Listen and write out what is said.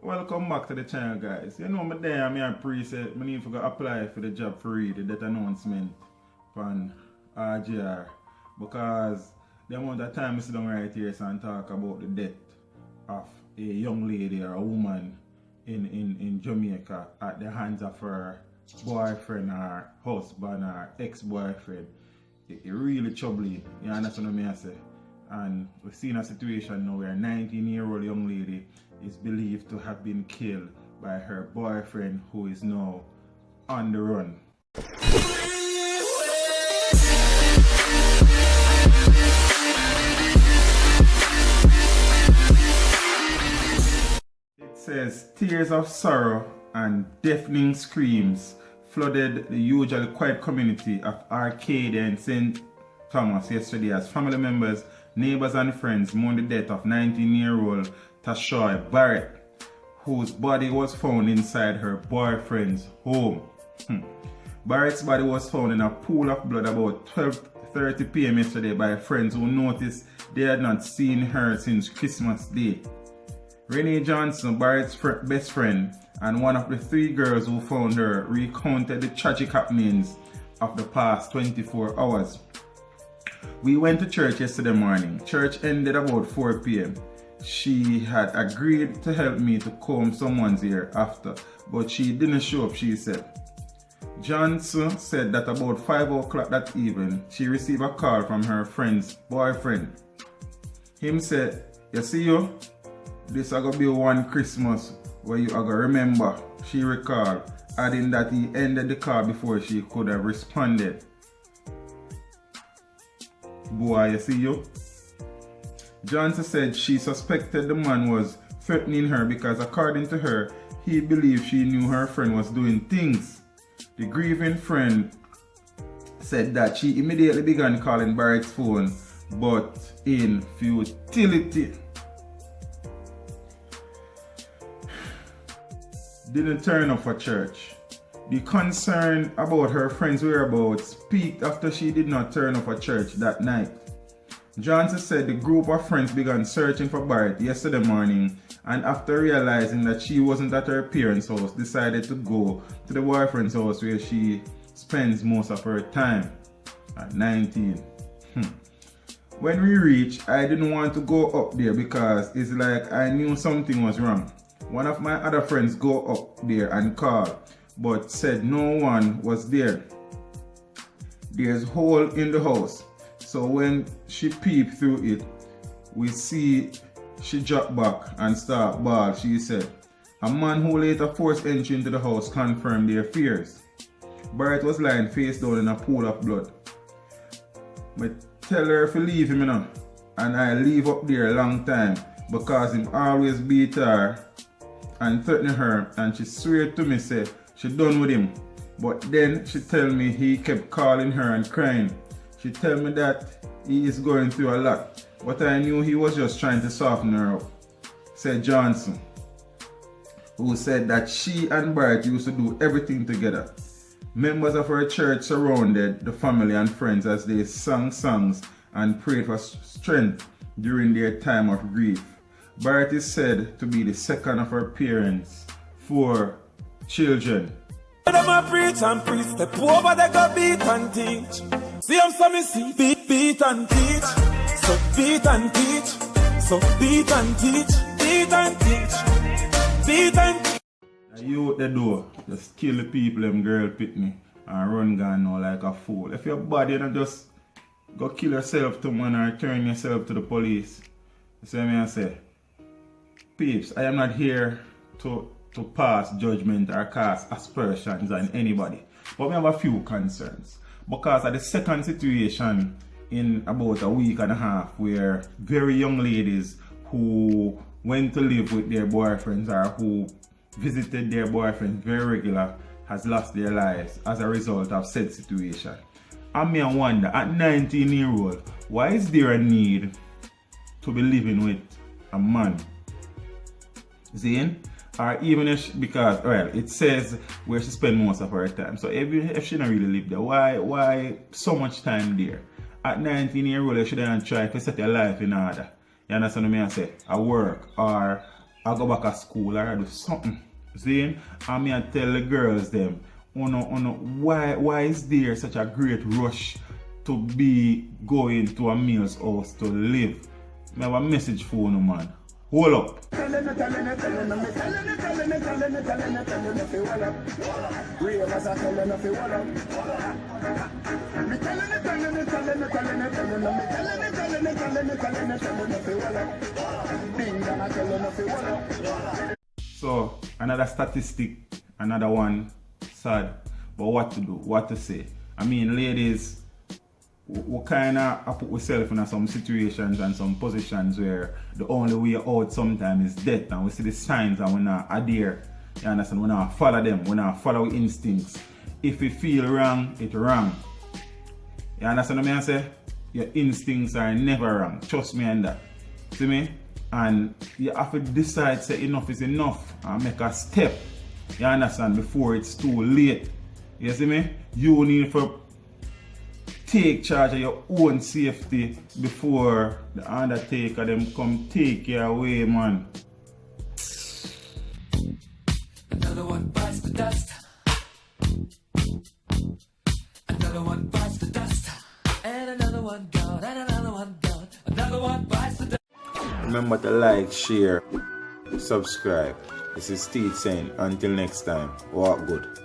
Welcome back to the channel, guys. You know, me there, me a preset. Me need to go apply for the job for read that announcement from RGR because the amount of time I sit down right here and talk about the death of a young lady or a woman in Jamaica at the hands of her boyfriend or husband or ex-boyfriend. It really troubling. You understand what I say? And we've seen a situation now where a 19-year-old young lady is believed to have been killed by her boyfriend, who is now on the run. It says tears of sorrow and deafening screams flooded the usually quiet community of Arcadia in St. Thomas yesterday as family members, neighbors and friends mourned the death of 19-year-old Tashoy Barrett, whose body was found inside her boyfriend's home. Barrett's body was found in a pool of blood about 12:30 p.m. yesterday by friends who noticed they had not seen her since Christmas Day. Renee Johnson, Barrett's best friend, and one of the three girls who found her recounted the tragic happenings of the past 24 hours. We went to church yesterday morning. Church ended about 4 p.m. She had agreed to help me to comb someone's hair after, but she didn't show up, she said. Johnson said that about 5 o'clock that evening, she received a call from her friend's boyfriend. Him said, "You see you? This is going to be one Christmas where you are going to remember," she recalled, adding that he ended the call before she could have responded. "Boy, you see you?" Johnson said she suspected the man was threatening her because according to her, he believed she knew her friend was doing things. The grieving friend said that she immediately began calling Barrett's phone, but in futility. Didn't turn up for church. The concern about her friend's whereabouts peaked after she did not turn up for church that night. Johnson said the group of friends began searching for Barrett yesterday morning, and after realizing that she wasn't at her parents' house, decided to go to the boyfriend's house where she spends most of her time at 19. When we reached, I didn't want to go up there because it's like I knew something was wrong. One of my other friends go up there and call, but said no one was there. There's a hole in the house. So when she peeped through it, we see she dropped back and start bawl, she said. A man who later forced entry into the house confirmed their fears. Barrett was lying face down in a pool of blood. But tell her to leave him, and I leave up there a long time because him always beat her and threaten her, and she swear to me say she done with him. But then she tell me he kept calling her and crying. She tell me that he is going through a lot, but I knew he was just trying to soften her up, said Johnson, who said that she and Barrett used to do everything together. Members of her church surrounded the family and friends as they sang songs and prayed for strength during their time of grief. Barrett is said to be the second of her parents' 4 children. Them a preach and preach, step over they go beat and teach. See them so me see, beat and teach. So beat and teach, so beat and teach, beat and teach, beat and teach. You the door, just kill the people, them girl pitney, and run gun now like a fool. If your body don't just go kill yourself to man or turn yourself to the police. You see what I say? Peeps, I am not here to pass judgment or cast aspersions on anybody. But we have a few concerns. Because of the second situation in about a week and a half where very young ladies who went to live with their boyfriends or who visited their boyfriends very regular has lost their lives as a result of said situation. I may wonder, at 19-year-old, why is there a need to be living with a man? Zane? Or even if because well, it says where she spend most of her time. So if she don't really live there, why so much time there? At 19-year-old, you shouldn't try to set your life in order. You understand what I say? A work or I go back to school or I do something. See? And me I tell the girls them, why is there such a great rush to be going to a male's house to live? I have a message for you, man. Hold up. So, another statistic, another one, sad. But what to do, what to say? I mean, ladies, we kind of put ourselves in some situations and some positions where the only way out sometimes is death, and we see the signs and we not adhere. You understand? We not follow them, we not follow our instincts. If we feel wrong, it's wrong. You understand what I say? Your instincts are never wrong. Trust me on that. See me? And you have to decide say enough is enough and make a step. You understand? Before it's too late. You see me? You need to take charge of your own safety before the undertaker them come take you away, man. Another one bites the dust. Another one bites the dust. And another one gone. And another one gone. Another one bites the dust. Remember to like, share, subscribe. This is Steve saying until next time, walk good.